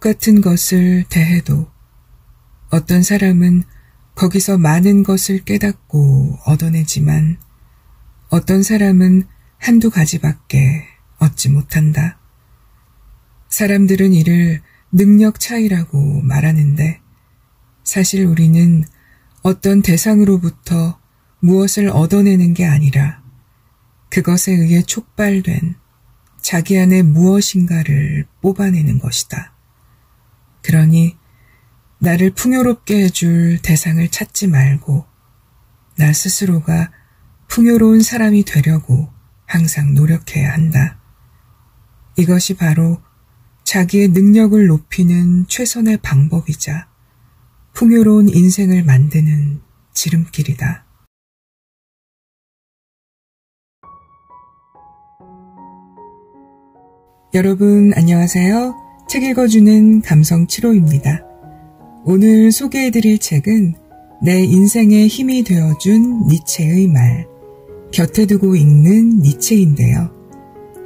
똑같은 것을 대해도 어떤 사람은 거기서 많은 것을 깨닫고 얻어내지만 어떤 사람은 한두 가지밖에 얻지 못한다. 사람들은 이를 능력 차이라고 말하는데 사실 우리는 어떤 대상으로부터 무엇을 얻어내는 게 아니라 그것에 의해 촉발된 자기 안에 무엇인가를 뽑아내는 것이다. 그러니 나를 풍요롭게 해줄 대상을 찾지 말고 나 스스로가 풍요로운 사람이 되려고 항상 노력해야 한다. 이것이 바로 자기의 능력을 높이는 최선의 방법이자 풍요로운 인생을 만드는 지름길이다. 여러분 안녕하세요. 책 읽어주는 감성 7호입니다. 오늘 소개해드릴 책은 내 인생의 힘이 되어준 니체의 말, 곁에 두고 읽는 니체인데요.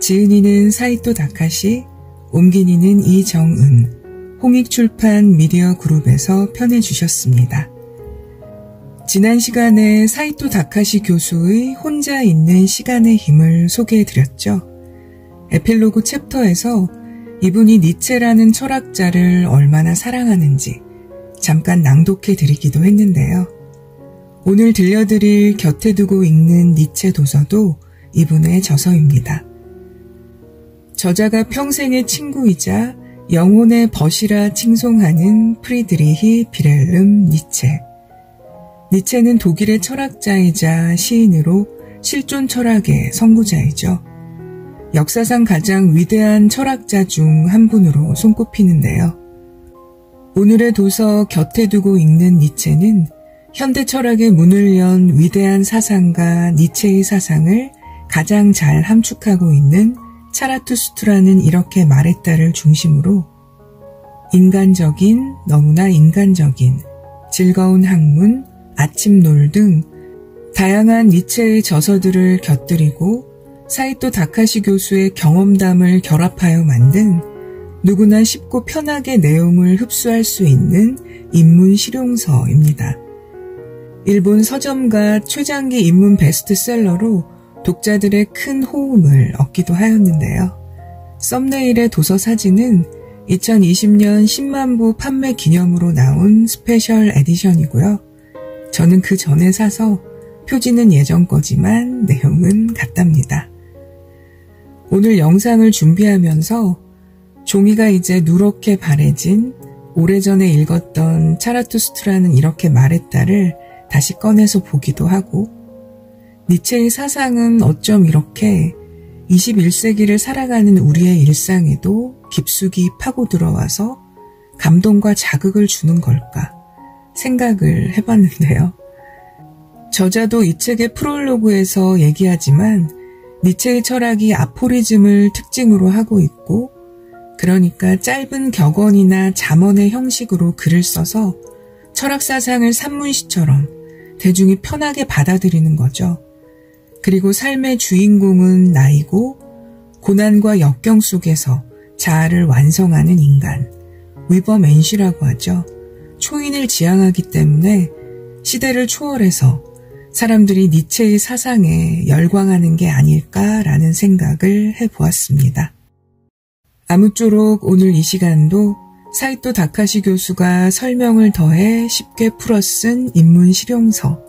지은이는 사이토 다카시, 옮긴이는 이정은, 홍익출판 미디어 그룹에서 펴내주셨습니다. 지난 시간에 사이토 다카시 교수의 혼자 있는 시간의 힘을 소개해드렸죠. 에필로그 챕터에서 이분이 니체라는 철학자를 얼마나 사랑하는지 잠깐 낭독해드리기도 했는데요. 오늘 들려드릴 곁에 두고 읽는 니체 도서도 이분의 저서입니다. 저자가 평생의 친구이자 영혼의 벗이라 칭송하는 프리드리히 빌헬름 니체. 니체는 독일의 철학자이자 시인으로 실존 철학의 선구자이죠. 역사상 가장 위대한 철학자 중 한 분으로 손꼽히는데요. 오늘의 도서 곁에 두고 읽는 니체는 현대 철학의 문을 연 위대한 사상가 니체의 사상을 가장 잘 함축하고 있는 차라투스트라는 이렇게 말했다를 중심으로 인간적인, 너무나 인간적인, 즐거운 학문, 아침놀 등 다양한 니체의 저서들을 곁들이고 사이토 다카시 교수의 경험담을 결합하여 만든 누구나 쉽고 편하게 내용을 흡수할 수 있는 인문 실용서입니다. 일본 서점가 최장기 인문 베스트셀러로 독자들의 큰 호응을 얻기도 하였는데요. 썸네일의 도서 사진은 2020년 10만 부 판매 기념으로 나온 스페셜 에디션이고요. 저는 그 전에 사서 표지는 예전 거지만 내용은 같답니다. 오늘 영상을 준비하면서 종이가 이제 누렇게 바래진 오래전에 읽었던 차라투스트라는 이렇게 말했다를 다시 꺼내서 보기도 하고 니체의 사상은 어쩜 이렇게 21세기를 살아가는 우리의 일상에도 깊숙이 파고 들어와서 감동과 자극을 주는 걸까 생각을 해봤는데요. 저자도 이 책의 프롤로그에서 얘기하지만 니체의 철학이 아포리즘을 특징으로 하고 있고 그러니까 짧은 격언이나 잠언의 형식으로 글을 써서 철학 사상을 산문시처럼 대중이 편하게 받아들이는 거죠. 그리고 삶의 주인공은 나이고 고난과 역경 속에서 자아를 완성하는 인간, 위버맨시라고 하죠. 초인을 지향하기 때문에 시대를 초월해서 사람들이 니체의 사상에 열광하는 게 아닐까라는 생각을 해보았습니다. 아무쪼록 오늘 이 시간도 사이토 다카시 교수가 설명을 더해 쉽게 풀어 쓴 인문 실용서,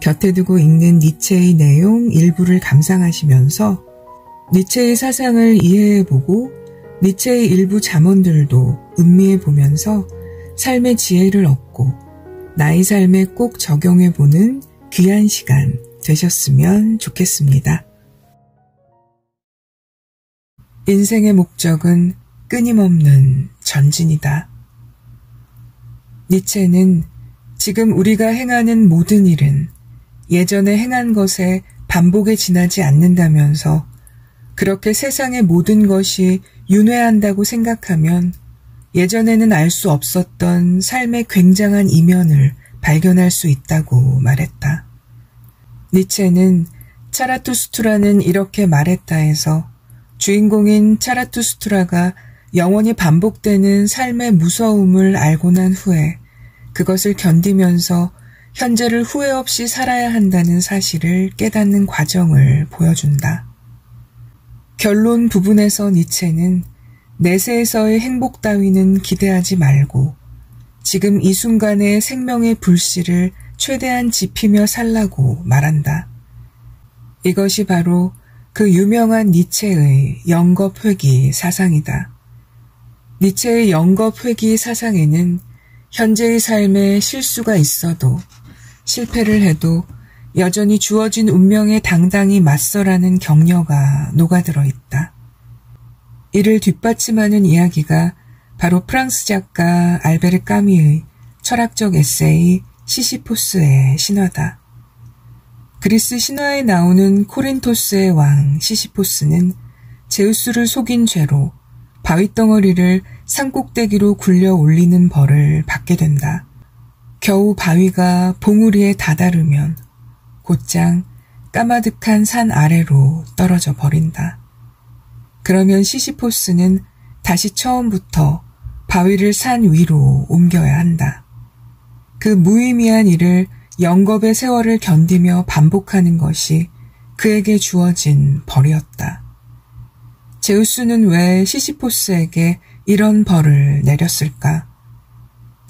곁에 두고 읽는 니체의 내용 일부를 감상하시면서 니체의 사상을 이해해보고 니체의 일부 잠언들도 음미해보면서 삶의 지혜를 얻고 나의 삶에 꼭 적용해보는 귀한 시간 되셨으면 좋겠습니다. 인생의 목적은 끊임없는 전진이다. 니체는 지금 우리가 행하는 모든 일은 예전에 행한 것에 반복에 지나지 않는다면서 그렇게 세상의 모든 것이 윤회한다고 생각하면 예전에는 알 수 없었던 삶의 굉장한 이면을 발견할 수 있다고 말했다. 니체는 차라투스트라는 이렇게 말했다 해서 주인공인 차라투스트라가 영원히 반복되는 삶의 무서움을 알고 난 후에 그것을 견디면서 현재를 후회 없이 살아야 한다는 사실을 깨닫는 과정을 보여준다. 결론 부분에서 니체는 내세에서의 행복 따위는 기대하지 말고 지금 이 순간의 생명의 불씨를 최대한 지피며 살라고 말한다. 이것이 바로 그 유명한 니체의 영겁회귀 사상이다. 니체의 영겁회귀 사상에는 현재의 삶에 실수가 있어도 실패를 해도 여전히 주어진 운명에 당당히 맞서라는 격려가 녹아들어 있다. 이를 뒷받침하는 이야기가 바로 프랑스 작가 알베르 까뮈의 철학적 에세이 시시포스의 신화다. 그리스 신화에 나오는 코린토스의 왕 시시포스는 제우스를 속인 죄로 바위덩어리를 산꼭대기로 굴려 올리는 벌을 받게 된다. 겨우 바위가 봉우리에 다다르면 곧장 까마득한 산 아래로 떨어져 버린다. 그러면 시시포스는 다시 처음부터 바위를 산 위로 옮겨야 한다. 그 무의미한 일을 영겁의 세월을 견디며 반복하는 것이 그에게 주어진 벌이었다. 제우스는 왜 시시포스에게 이런 벌을 내렸을까?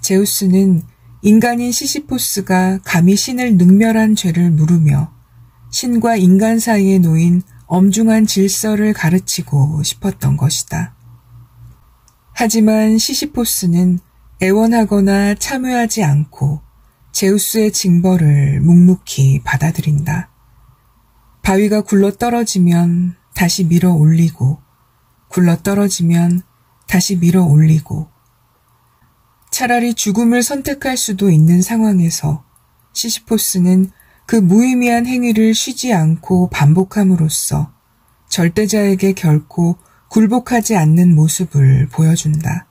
제우스는 인간인 시시포스가 감히 신을 능멸한 죄를 물으며 신과 인간 사이에 놓인 엄중한 질서를 가르치고 싶었던 것이다. 하지만 시시포스는 애원하거나 참여하지 않고 제우스의 징벌을 묵묵히 받아들인다. 바위가 굴러 떨어지면 다시 밀어 올리고 굴러 떨어지면 다시 밀어 올리고 차라리 죽음을 선택할 수도 있는 상황에서 시시포스는 그 무의미한 행위를 쉬지 않고 반복함으로써 절대자에게 결코 굴복하지 않는 모습을 보여준다.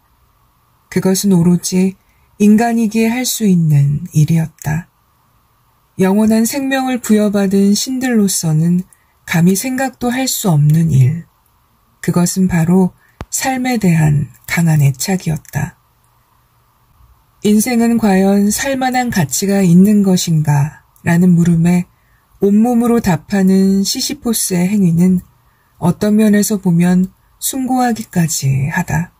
그것은 오로지 인간이기에 할 수 있는 일이었다. 영원한 생명을 부여받은 신들로서는 감히 생각도 할 수 없는 일. 그것은 바로 삶에 대한 강한 애착이었다. 인생은 과연 살만한 가치가 있는 것인가? 라는 물음에 온몸으로 답하는 시시포스의 행위는 어떤 면에서 보면 숭고하기까지 하다.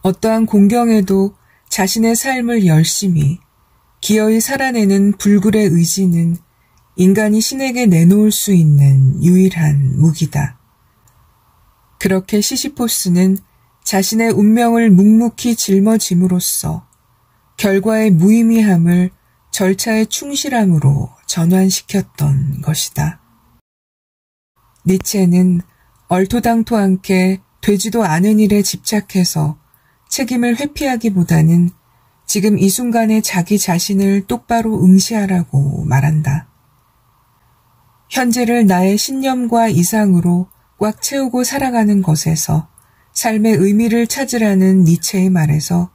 어떠한 공경에도 자신의 삶을 열심히 기어이 살아내는 불굴의 의지는 인간이 신에게 내놓을 수 있는 유일한 무기다. 그렇게 시시포스는 자신의 운명을 묵묵히 짊어짐으로써 결과의 무의미함을 절차의 충실함으로 전환시켰던 것이다. 니체는 얼토당토 않게 되지도 않은 일에 집착해서 책임을 회피하기보다는 지금 이 순간에 자기 자신을 똑바로 응시하라고 말한다. 현재를 나의 신념과 이상으로 꽉 채우고 살아가는 것에서 삶의 의미를 찾으라는 니체의 말에서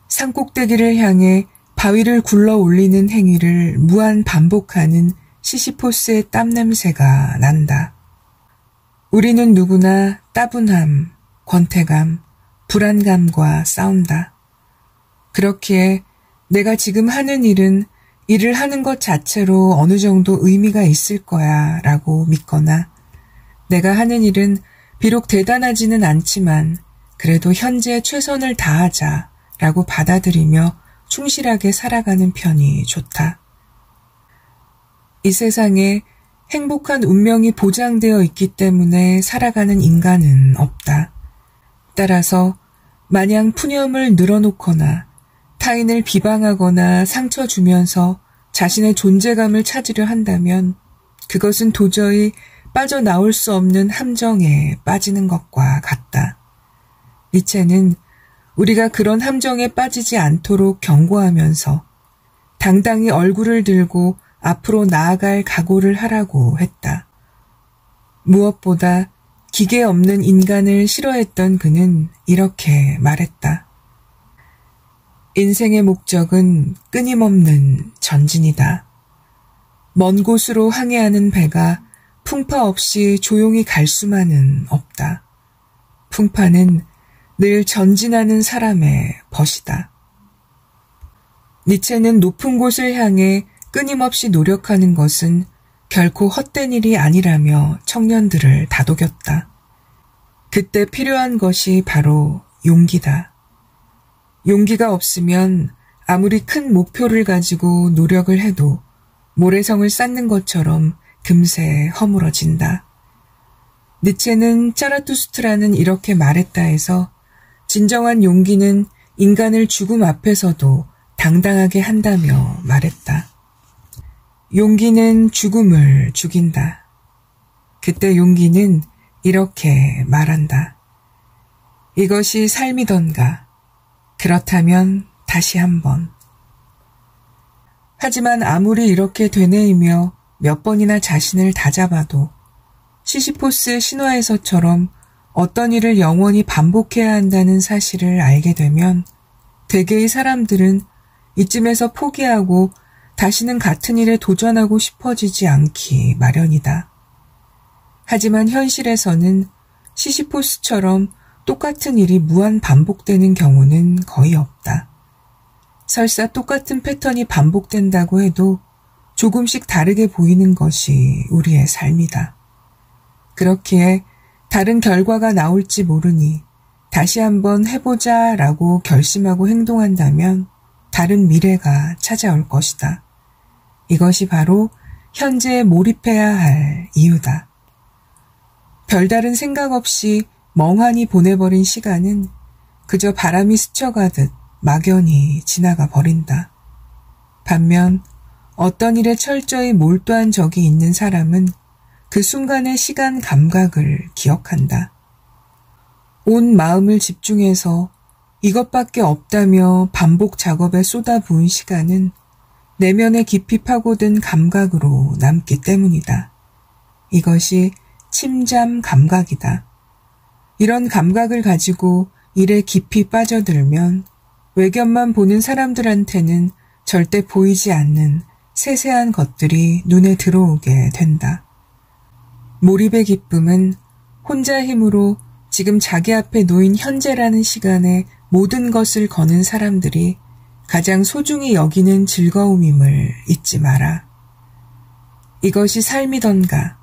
산꼭대기를 향해 바위를 굴러 올리는 행위를 무한 반복하는 시시포스의 땀냄새가 난다. 우리는 누구나 따분함, 권태감, 불안감과 싸운다. 그렇기에 내가 지금 하는 일은 일을 하는 것 자체로 어느 정도 의미가 있을 거야 라고 믿거나 내가 하는 일은 비록 대단하지는 않지만 그래도 현재 최선을 다하자 라고 받아들이며 충실하게 살아가는 편이 좋다. 이 세상에 행복한 운명이 보장되어 있기 때문에 살아가는 인간은 없다. 따라서 마냥 푸념을 늘어놓거나 타인을 비방하거나 상처 주면서 자신의 존재감을 찾으려 한다면 그것은 도저히 빠져나올 수 없는 함정에 빠지는 것과 같다. 니체는 우리가 그런 함정에 빠지지 않도록 경고하면서 당당히 얼굴을 들고 앞으로 나아갈 각오를 하라고 했다. 무엇보다 기계 없는 인간을 싫어했던 그는 이렇게 말했다. 인생의 목적은 끊임없는 전진이다. 먼 곳으로 항해하는 배가 풍파 없이 조용히 갈 수만은 없다. 풍파는 늘 전진하는 사람의 벗이다. 니체는 높은 곳을 향해 끊임없이 노력하는 것은 결코 헛된 일이 아니라며 청년들을 다독였다. 그때 필요한 것이 바로 용기다. 용기가 없으면 아무리 큰 목표를 가지고 노력을 해도 모래성을 쌓는 것처럼 금세 허물어진다. 니체는 짜라투스트라는 이렇게 말했다 해서 진정한 용기는 인간을 죽음 앞에서도 당당하게 한다며 말했다. 용기는 죽음을 죽인다. 그때 용기는 이렇게 말한다. 이것이 삶이던가. 그렇다면 다시 한번. 하지만 아무리 이렇게 되뇌이며 몇 번이나 자신을 다잡아도 시시포스의 신화에서처럼 어떤 일을 영원히 반복해야 한다는 사실을 알게 되면 대개의 사람들은 이쯤에서 포기하고 다시는 같은 일에 도전하고 싶어지지 않기 마련이다. 하지만 현실에서는 시시포스처럼 똑같은 일이 무한 반복되는 경우는 거의 없다. 설사 똑같은 패턴이 반복된다고 해도 조금씩 다르게 보이는 것이 우리의 삶이다. 그렇기에 다른 결과가 나올지 모르니 다시 한번 해보자 라고 결심하고 행동한다면 다른 미래가 찾아올 것이다. 이것이 바로 현재에 몰입해야 할 이유다. 별다른 생각 없이 멍하니 보내버린 시간은 그저 바람이 스쳐가듯 막연히 지나가 버린다. 반면 어떤 일에 철저히 몰두한 적이 있는 사람은 그 순간의 시간 감각을 기억한다. 온 마음을 집중해서 이것밖에 없다며 반복 작업에 쏟아부은 시간은 내면에 깊이 파고든 감각으로 남기 때문이다. 이것이 침잠 감각이다. 이런 감각을 가지고 일에 깊이 빠져들면 외견만 보는 사람들한테는 절대 보이지 않는 세세한 것들이 눈에 들어오게 된다. 몰입의 기쁨은 혼자 힘으로 지금 자기 앞에 놓인 현재라는 시간에 모든 것을 거는 사람들이 가장 소중히 여기는 즐거움임을 잊지 마라. 이것이 삶이던가.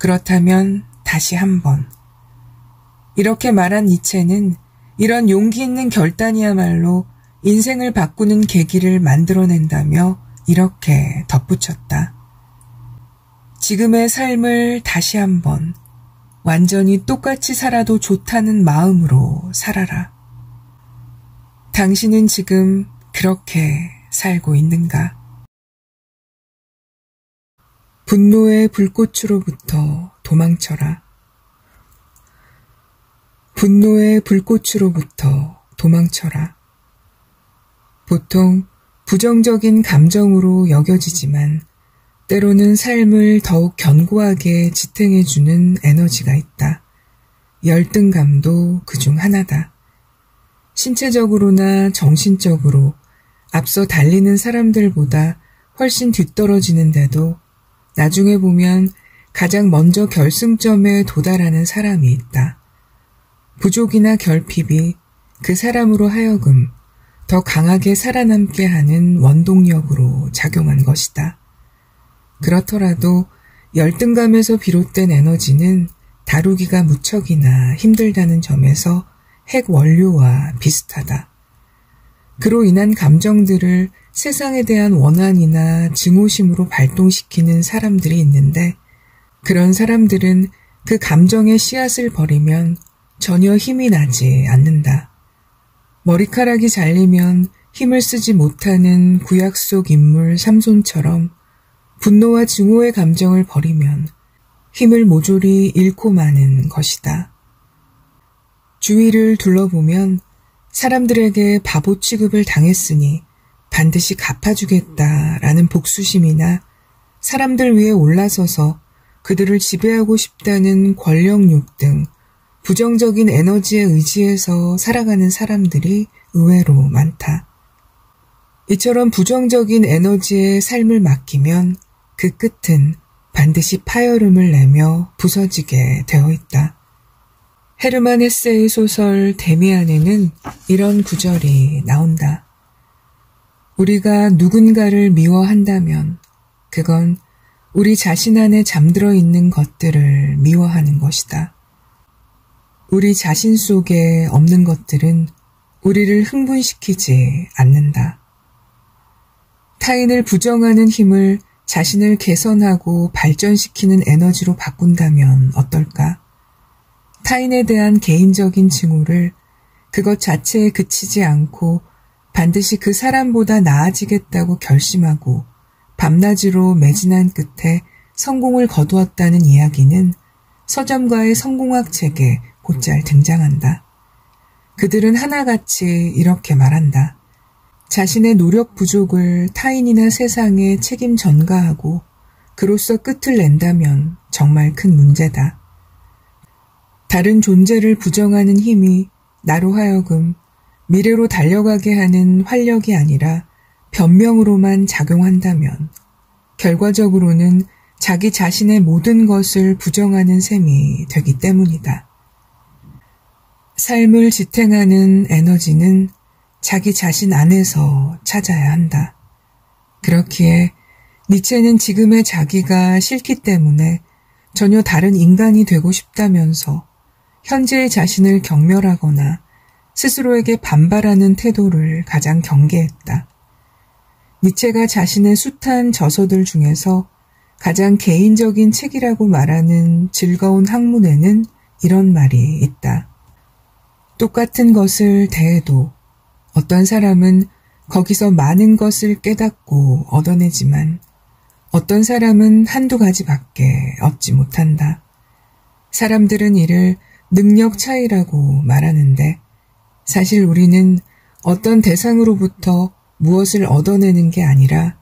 그렇다면 다시 한번. 이렇게 말한 니체는 이런 용기 있는 결단이야말로 인생을 바꾸는 계기를 만들어낸다며 이렇게 덧붙였다. 지금의 삶을 다시 한번 완전히 똑같이 살아도 좋다는 마음으로 살아라. 당신은 지금 그렇게 살고 있는가? 분노의 불꽃으로부터 도망쳐라. 분노의 불꽃으로부터 도망쳐라. 보통 부정적인 감정으로 여겨지지만 때로는 삶을 더욱 견고하게 지탱해주는 에너지가 있다. 열등감도 그중 하나다. 신체적으로나 정신적으로 앞서 달리는 사람들보다 훨씬 뒤떨어지는데도 나중에 보면 가장 먼저 결승점에 도달하는 사람이 있다. 부족이나 결핍이 그 사람으로 하여금 더 강하게 살아남게 하는 원동력으로 작용한 것이다. 그렇더라도 열등감에서 비롯된 에너지는 다루기가 무척이나 힘들다는 점에서 핵 원료와 비슷하다. 그로 인한 감정들을 세상에 대한 원한이나 증오심으로 발동시키는 사람들이 있는데 그런 사람들은 그 감정의 씨앗을 버리면 전혀 힘이 나지 않는다. 머리카락이 잘리면 힘을 쓰지 못하는 구약 속 인물 삼손처럼 분노와 증오의 감정을 버리면 힘을 모조리 잃고 마는 것이다. 주위를 둘러보면 사람들에게 바보 취급을 당했으니 반드시 갚아주겠다라는 복수심이나 사람들 위에 올라서서 그들을 지배하고 싶다는 권력욕 등 부정적인 에너지에 의지해서 살아가는 사람들이 의외로 많다. 이처럼 부정적인 에너지에 삶을 맡기면 그 끝은 반드시 파열음을 내며 부서지게 되어 있다. 헤르만 헤세의 소설 데미안에는 이런 구절이 나온다. 우리가 누군가를 미워한다면 그건 우리 자신 안에 잠들어 있는 것들을 미워하는 것이다. 우리 자신 속에 없는 것들은 우리를 흥분시키지 않는다. 타인을 부정하는 힘을 자신을 개선하고 발전시키는 에너지로 바꾼다면 어떨까? 타인에 대한 개인적인 징후를 그것 자체에 그치지 않고 반드시 그 사람보다 나아지겠다고 결심하고 밤낮으로 매진한 끝에 성공을 거두었다는 이야기는 서점가의 성공학 책에 곧잘 등장한다. 그들은 하나같이 이렇게 말한다. 자신의 노력 부족을 타인이나 세상에 책임 전가하고 그로써 끝을 낸다면 정말 큰 문제다. 다른 존재를 부정하는 힘이 나로 하여금 미래로 달려가게 하는 활력이 아니라 변명으로만 작용한다면 결과적으로는 자기 자신의 모든 것을 부정하는 셈이 되기 때문이다. 삶을 지탱하는 에너지는 자기 자신 안에서 찾아야 한다. 그렇기에 니체는 지금의 자기가 싫기 때문에 전혀 다른 인간이 되고 싶다면서 현재의 자신을 경멸하거나 스스로에게 반발하는 태도를 가장 경계했다. 니체가 자신의 숱한 저서들 중에서 가장 개인적인 책이라고 말하는 즐거운 학문에는 이런 말이 있다. 똑같은 것을 대해도 어떤 사람은 거기서 많은 것을 깨닫고 얻어내지만 어떤 사람은 한두 가지밖에 얻지 못한다. 사람들은 이를 능력 차이라고 말하는데 사실 우리는 어떤 대상으로부터 무엇을 얻어내는 게 아니라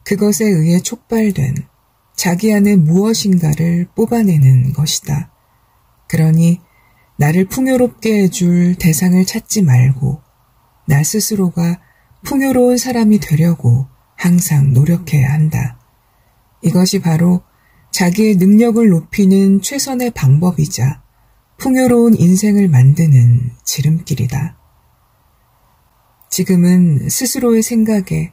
그것에 의해 촉발된 자기 안에 무엇인가를 뽑아내는 것이다. 그러니 나를 풍요롭게 해줄 대상을 찾지 말고 나 스스로가 풍요로운 사람이 되려고 항상 노력해야 한다. 이것이 바로 자기의 능력을 높이는 최선의 방법이자 풍요로운 인생을 만드는 지름길이다. 지금은 스스로의 생각에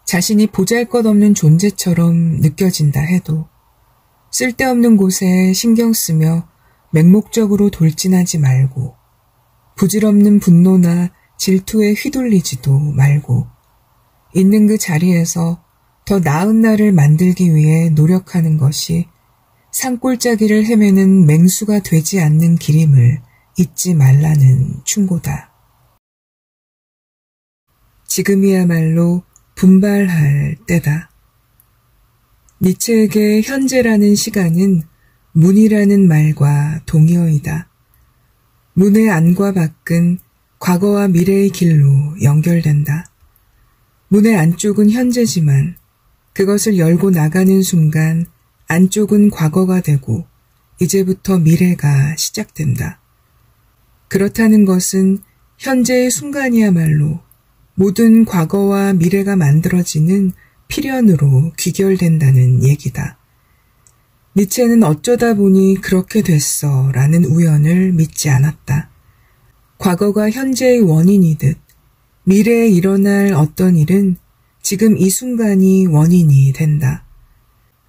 자신이 보잘것없는 존재처럼 느껴진다 해도 쓸데없는 곳에 신경 쓰며 맹목적으로 돌진하지 말고 부질없는 분노나 질투에 휘둘리지도 말고 있는 그 자리에서 더 나은 날을 만들기 위해 노력하는 것이 산골짜기를 헤매는 맹수가 되지 않는 길임을 잊지 말라는 충고다. 지금이야말로 분발할 때다. 니체에게 현재라는 시간은 문이라는 말과 동의어이다. 문의 안과 밖은 과거와 미래의 길로 연결된다. 문의 안쪽은 현재지만 그것을 열고 나가는 순간 안쪽은 과거가 되고 이제부터 미래가 시작된다. 그렇다는 것은 현재의 순간이야말로 모든 과거와 미래가 만들어지는 필연으로 귀결된다는 얘기다. 니체는 어쩌다 보니 그렇게 됐어 라는 우연을 믿지 않았다. 과거가 현재의 원인이듯 미래에 일어날 어떤 일은 지금 이 순간이 원인이 된다.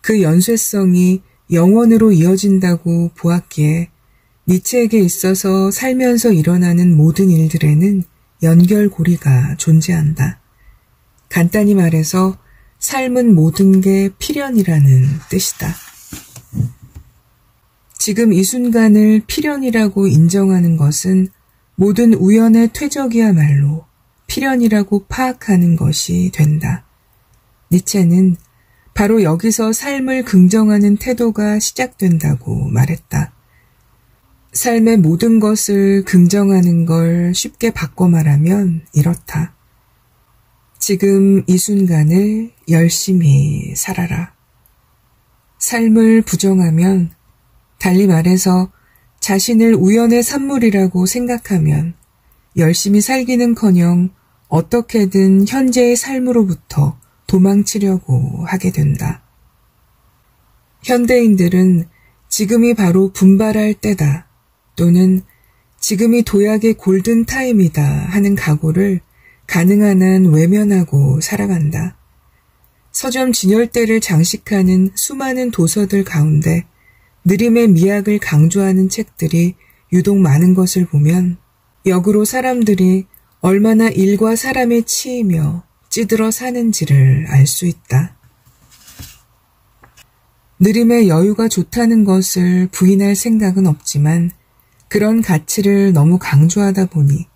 그 연쇄성이 영원으로 이어진다고 보았기에 니체에게 있어서 살면서 일어나는 모든 일들에는 연결고리가 존재한다. 간단히 말해서 삶은 모든 게 필연이라는 뜻이다. 지금 이 순간을 필연이라고 인정하는 것은 모든 우연의 퇴적이야말로 필연이라고 파악하는 것이 된다. 니체는 바로 여기서 삶을 긍정하는 태도가 시작된다고 말했다. 삶의 모든 것을 긍정하는 걸 쉽게 바꿔 말하면 이렇다. 지금 이 순간을 열심히 살아라. 삶을 부정하면, 달리 말해서 자신을 우연의 산물이라고 생각하면 열심히 살기는커녕 어떻게든 현재의 삶으로부터 도망치려고 하게 된다. 현대인들은 지금이 바로 분발할 때다 또는 지금이 도약의 골든타임이다 하는 각오를 가능한 한 외면하고 살아간다. 서점 진열대를 장식하는 수많은 도서들 가운데 느림의 미학을 강조하는 책들이 유독 많은 것을 보면 역으로 사람들이 얼마나 일과 사람에 치이며 찌들어 사는지를 알 수 있다. 느림의 여유가 좋다는 것을 부인할 생각은 없지만 그런 가치를 너무 강조하다 보니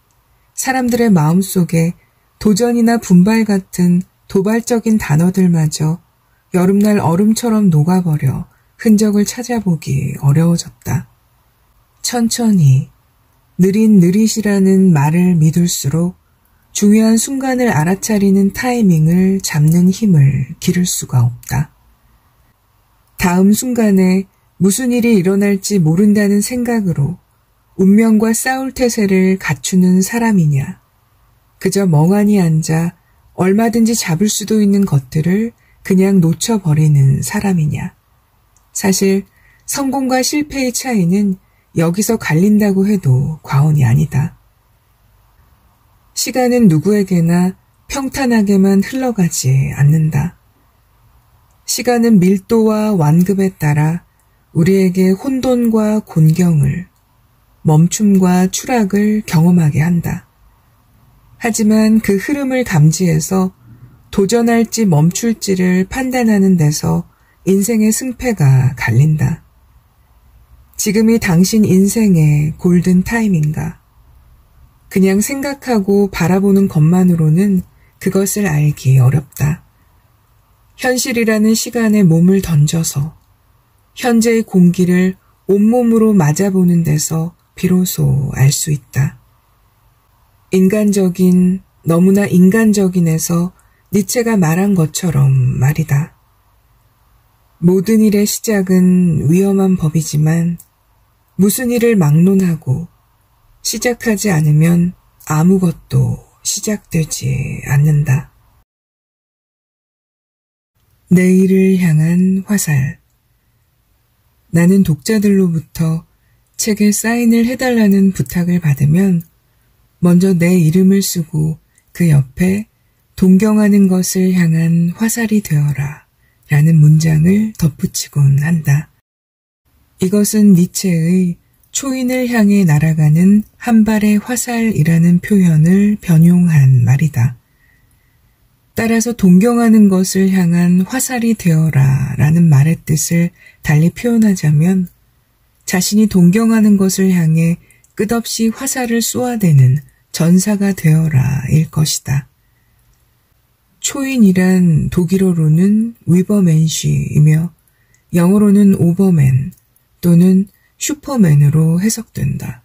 사람들의 마음속에 도전이나 분발 같은 도발적인 단어들마저 여름날 얼음처럼 녹아버려 흔적을 찾아보기 어려워졌다. 천천히, 느릿느릿이라는 말을 믿을수록 중요한 순간을 알아차리는 타이밍을 잡는 힘을 기를 수가 없다. 다음 순간에 무슨 일이 일어날지 모른다는 생각으로 운명과 싸울 태세를 갖추는 사람이냐, 그저 멍하니 앉아 얼마든지 잡을 수도 있는 것들을 그냥 놓쳐버리는 사람이냐. 사실 성공과 실패의 차이는 여기서 갈린다고 해도 과언이 아니다. 시간은 누구에게나 평탄하게만 흘러가지 않는다. 시간은 밀도와 완급에 따라 우리에게 혼돈과 곤경을, 멈춤과 추락을 경험하게 한다. 하지만 그 흐름을 감지해서 도전할지 멈출지를 판단하는 데서 인생의 승패가 갈린다. 지금이 당신 인생의 골든 타임인가? 그냥 생각하고 바라보는 것만으로는 그것을 알기 어렵다. 현실이라는 시간에 몸을 던져서 현재의 공기를 온몸으로 맞아보는 데서 비로소 알 수 있다. 인간적인, 너무나 인간적인에서 니체가 말한 것처럼 말이다. 모든 일의 시작은 위험한 법이지만 무슨 일을 막론하고 시작하지 않으면 아무것도 시작되지 않는다. 내일을 향한 화살. 나는 독자들로부터 책에 사인을 해달라는 부탁을 받으면 먼저 내 이름을 쓰고 그 옆에 동경하는 것을 향한 화살이 되어라 라는 문장을 덧붙이곤 한다. 이것은 니체의 초인을 향해 날아가는 한 발의 화살이라는 표현을 변용한 말이다. 따라서 동경하는 것을 향한 화살이 되어라 라는 말의 뜻을 달리 표현하자면 자신이 동경하는 것을 향해 끝없이 화살을 쏘아대는 전사가 되어라 일 것이다. 초인이란 독일어로는 위버맨쉬이며 영어로는 오버맨 또는 슈퍼맨으로 해석된다.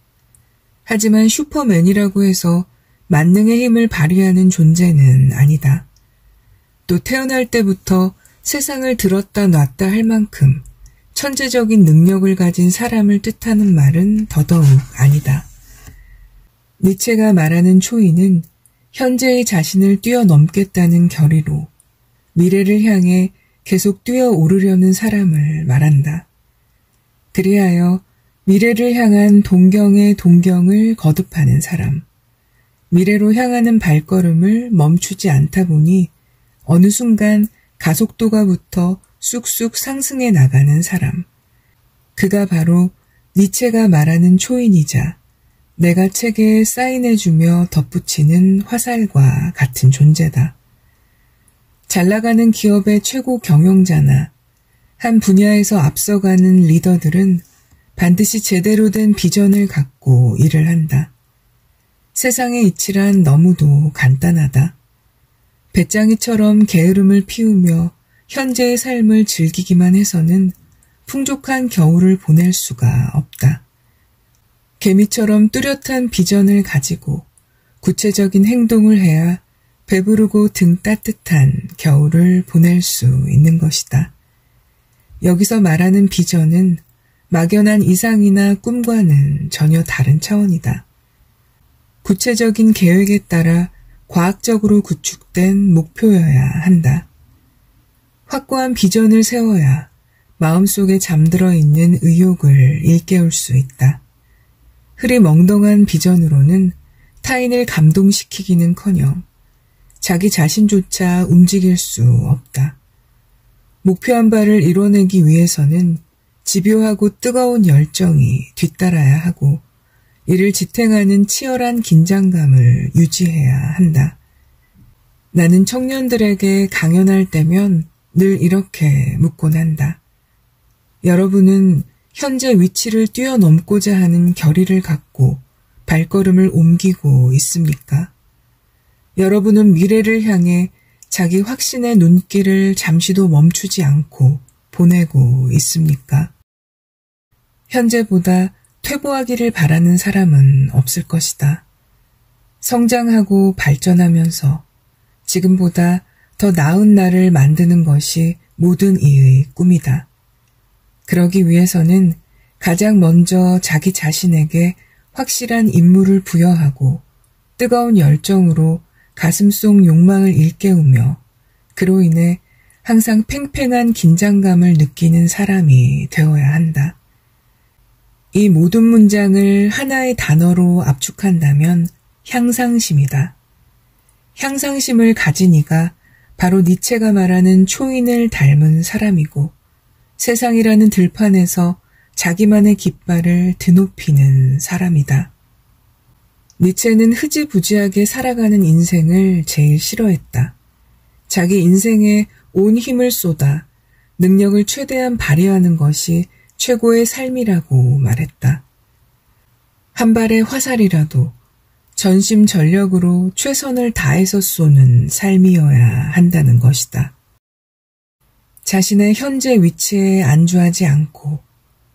하지만 슈퍼맨이라고 해서 만능의 힘을 발휘하는 존재는 아니다. 또 태어날 때부터 세상을 들었다 놨다 할 만큼 천재적인 능력을 가진 사람을 뜻하는 말은 더더욱 아니다. 니체가 말하는 초인은 현재의 자신을 뛰어넘겠다는 결의로 미래를 향해 계속 뛰어오르려는 사람을 말한다. 그리하여 미래를 향한 동경의 동경을 거듭하는 사람, 미래로 향하는 발걸음을 멈추지 않다 보니 어느 순간 가속도가 붙어 쑥쑥 상승해 나가는 사람, 그가 바로 니체가 말하는 초인이자 내가 책에 사인해주며 덧붙이는 화살과 같은 존재다. 잘 나가는 기업의 최고 경영자나 한 분야에서 앞서가는 리더들은 반드시 제대로 된 비전을 갖고 일을 한다. 세상의 이치란 너무도 간단하다. 배짱이처럼 게으름을 피우며 현재의 삶을 즐기기만 해서는 풍족한 겨울을 보낼 수가 없다. 개미처럼 뚜렷한 비전을 가지고 구체적인 행동을 해야 배부르고 등 따뜻한 겨울을 보낼 수 있는 것이다. 여기서 말하는 비전은 막연한 이상이나 꿈과는 전혀 다른 차원이다. 구체적인 계획에 따라 과학적으로 구축된 목표여야 한다. 확고한 비전을 세워야 마음속에 잠들어 있는 의욕을 일깨울 수 있다. 흐리멍덩한 비전으로는 타인을 감동시키기는커녕 자기 자신조차 움직일 수 없다. 목표한 바를 이뤄내기 위해서는 집요하고 뜨거운 열정이 뒤따라야 하고 이를 지탱하는 치열한 긴장감을 유지해야 한다. 나는 청년들에게 강연할 때면 늘 이렇게 묻곤 한다. 여러분은 현재 위치를 뛰어넘고자 하는 결의를 갖고 발걸음을 옮기고 있습니까? 여러분은 미래를 향해 자기 확신의 눈길을 잠시도 멈추지 않고 보내고 있습니까? 현재보다 퇴보하기를 바라는 사람은 없을 것이다. 성장하고 발전하면서 지금보다 더 나은 나를 만드는 것이 모든 이의 꿈이다. 그러기 위해서는 가장 먼저 자기 자신에게 확실한 임무를 부여하고 뜨거운 열정으로 가슴속 욕망을 일깨우며 그로 인해 항상 팽팽한 긴장감을 느끼는 사람이 되어야 한다. 이 모든 문장을 하나의 단어로 압축한다면 향상심이다. 향상심을 가진 이가 바로 니체가 말하는 초인을 닮은 사람이고 세상이라는 들판에서 자기만의 깃발을 드높이는 사람이다. 니체는 흐지부지하게 살아가는 인생을 제일 싫어했다. 자기 인생에 온 힘을 쏟아 능력을 최대한 발휘하는 것이 최고의 삶이라고 말했다. 한 발의 화살이라도 전심전력으로 최선을 다해서 쏘는 삶이어야 한다는 것이다. 자신의 현재 위치에 안주하지 않고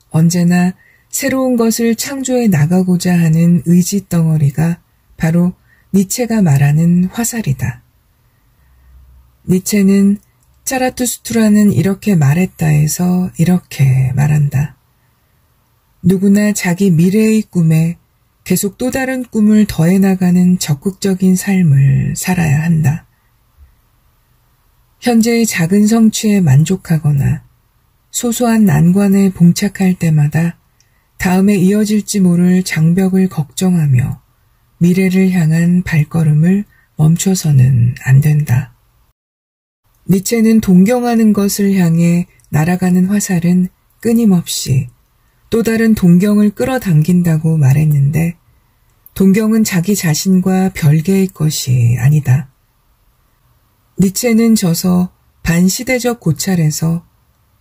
언제나 새로운 것을 창조해 나가고자 하는 의지 덩어리가 바로 니체가 말하는 화살이다. 니체는 짜라투스트라는 이렇게 말했다에서 이렇게 말한다. 누구나 자기 미래의 꿈에 계속 또 다른 꿈을 더해나가는 적극적인 삶을 살아야 한다. 현재의 작은 성취에 만족하거나 소소한 난관에 봉착할 때마다 다음에 이어질지 모를 장벽을 걱정하며 미래를 향한 발걸음을 멈춰서는 안 된다. 니체는 동경하는 것을 향해 날아가는 화살은 끊임없이 또 다른 동경을 끌어당긴다고 말했는데 동경은 자기 자신과 별개의 것이 아니다. 니체는 저서 반시대적 고찰에서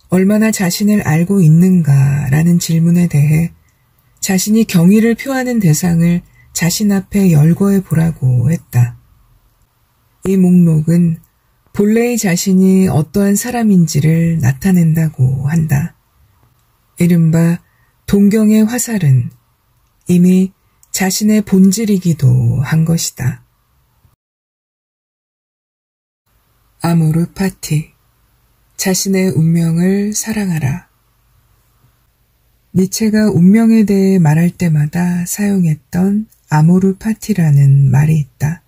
얼마나 자신을 알고 있는가라는 질문에 대해 자신이 경의를 표하는 대상을 자신 앞에 열거해 보라고 했다. 이 목록은 본래의 자신이 어떠한 사람인지를 나타낸다고 한다. 이른바 동경의 화살은 이미 자신의 본질이기도 한 것이다. 아모르 파티, 자신의 운명을 사랑하라. 니체가 운명에 대해 말할 때마다 사용했던 아모르 파티라는 말이 있다.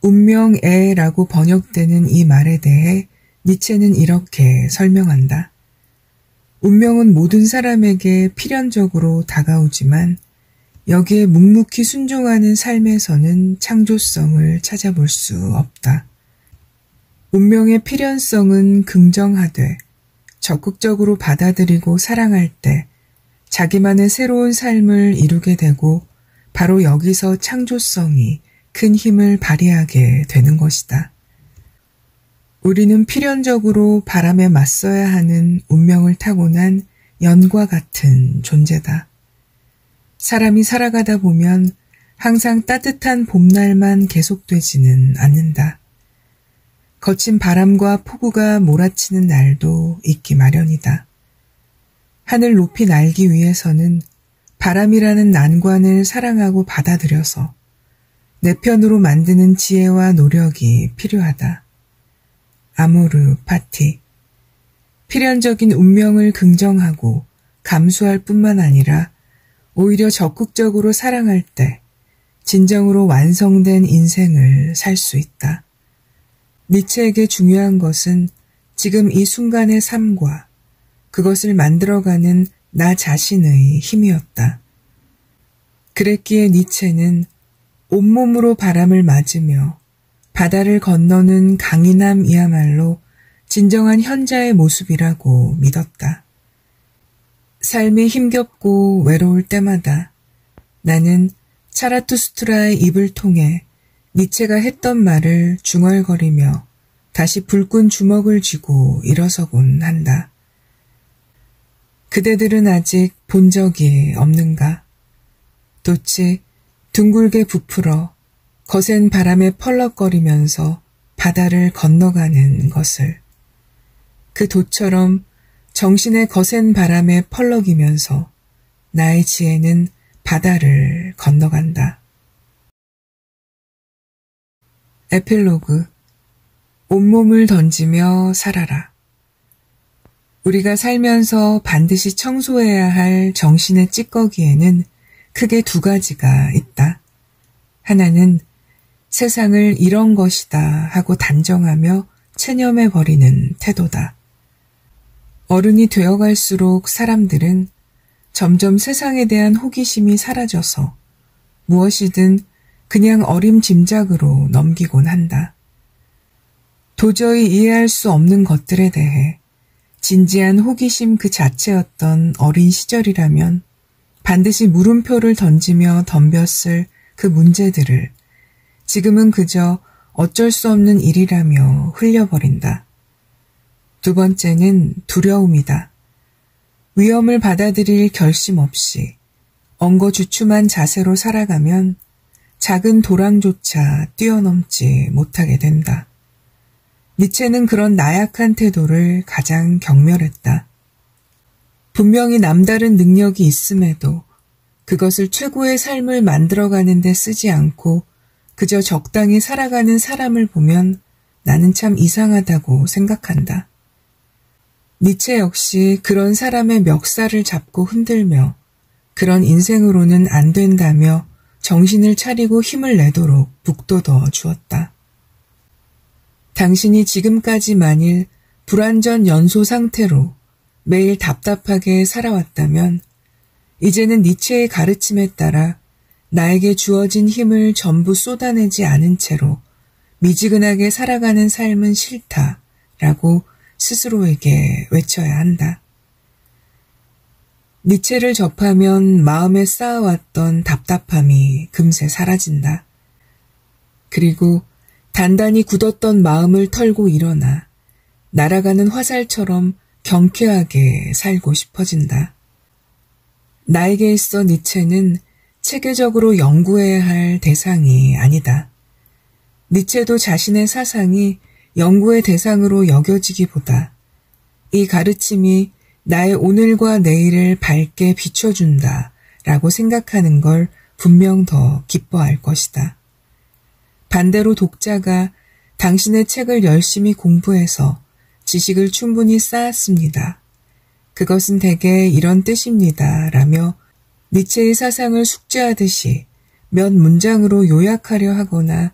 운명애라고 번역되는 이 말에 대해 니체는 이렇게 설명한다. 운명은 모든 사람에게 필연적으로 다가오지만 여기에 묵묵히 순종하는 삶에서는 창조성을 찾아볼 수 없다. 운명의 필연성은 긍정하되 적극적으로 받아들이고 사랑할 때 자기만의 새로운 삶을 이루게 되고 바로 여기서 창조성이 큰 힘을 발휘하게 되는 것이다. 우리는 필연적으로 바람에 맞서야 하는 운명을 타고난 연과 같은 존재다. 사람이 살아가다 보면 항상 따뜻한 봄날만 계속되지는 않는다. 거친 바람과 폭우가 몰아치는 날도 있기 마련이다. 하늘 높이 날기 위해서는 바람이라는 난관을 사랑하고 받아들여서 내 편으로 만드는 지혜와 노력이 필요하다. 아모르 파티. 필연적인 운명을 긍정하고 감수할 뿐만 아니라 오히려 적극적으로 사랑할 때 진정으로 완성된 인생을 살 수 있다. 니체에게 중요한 것은 지금 이 순간의 삶과 그것을 만들어가는 나 자신의 힘이었다. 그랬기에 니체는 온몸으로 바람을 맞으며 바다를 건너는 강인함이야말로 진정한 현자의 모습이라고 믿었다. 삶이 힘겹고 외로울 때마다 나는 차라투스트라의 입을 통해 니체가 했던 말을 중얼거리며 다시 불끈 주먹을 쥐고 일어서곤 한다. 그대들은 아직 본 적이 없는가? 돛이 둥글게 부풀어 거센 바람에 펄럭거리면서 바다를 건너가는 것을. 그 돛처럼 정신의 거센 바람에 펄럭이면서 나의 지혜는 바다를 건너간다. 에필로그. 온몸을 던지며 살아라. 우리가 살면서 반드시 청소해야 할 정신의 찌꺼기에는 크게 두 가지가 있다. 하나는 세상을 이런 것이다 하고 단정하며 체념해버리는 태도다. 어른이 되어갈수록 사람들은 점점 세상에 대한 호기심이 사라져서 무엇이든 그냥 어림짐작으로 넘기곤 한다. 도저히 이해할 수 없는 것들에 대해 진지한 호기심 그 자체였던 어린 시절이라면 반드시 물음표를 던지며 덤볐을 그 문제들을 지금은 그저 어쩔 수 없는 일이라며 흘려버린다. 두 번째는 두려움이다. 위험을 받아들일 결심 없이 엉거주춤한 자세로 살아가면 작은 도랑조차 뛰어넘지 못하게 된다. 니체는 그런 나약한 태도를 가장 경멸했다. 분명히 남다른 능력이 있음에도 그것을 최고의 삶을 만들어가는 데 쓰지 않고 그저 적당히 살아가는 사람을 보면 나는 참 이상하다고 생각한다. 니체 역시 그런 사람의 멱살을 잡고 흔들며 그런 인생으로는 안 된다며 정신을 차리고 힘을 내도록 북돋워 주었다. 당신이 지금까지 만일 불완전 연소 상태로 매일 답답하게 살아왔다면 이제는 니체의 가르침에 따라 나에게 주어진 힘을 전부 쏟아내지 않은 채로 미지근하게 살아가는 삶은 싫다라고 스스로에게 외쳐야 한다. 니체를 접하면 마음에 쌓아왔던 답답함이 금세 사라진다. 그리고 단단히 굳었던 마음을 털고 일어나 날아가는 화살처럼 경쾌하게 살고 싶어진다. 나에게 있어 니체는 체계적으로 연구해야 할 대상이 아니다. 니체도 자신의 사상이 연구의 대상으로 여겨지기보다 이 가르침이 나의 오늘과 내일을 밝게 비춰준다 라고 생각하는 걸 분명 더 기뻐할 것이다. 반대로 독자가 당신의 책을 열심히 공부해서 지식을 충분히 쌓았습니다. 그것은 대개 이런 뜻입니다. 라며 니체의 사상을 숙제하듯이 몇 문장으로 요약하려 하거나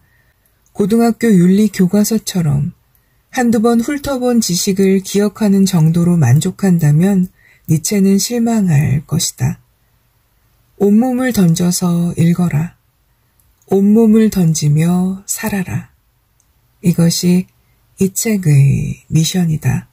고등학교 윤리 교과서처럼 한두 번 훑어본 지식을 기억하는 정도로 만족한다면 니체는 실망할 것이다. 온몸을 던져서 읽어라. 온몸을 던지며 살아라. 이것이 이 책의 미션이다.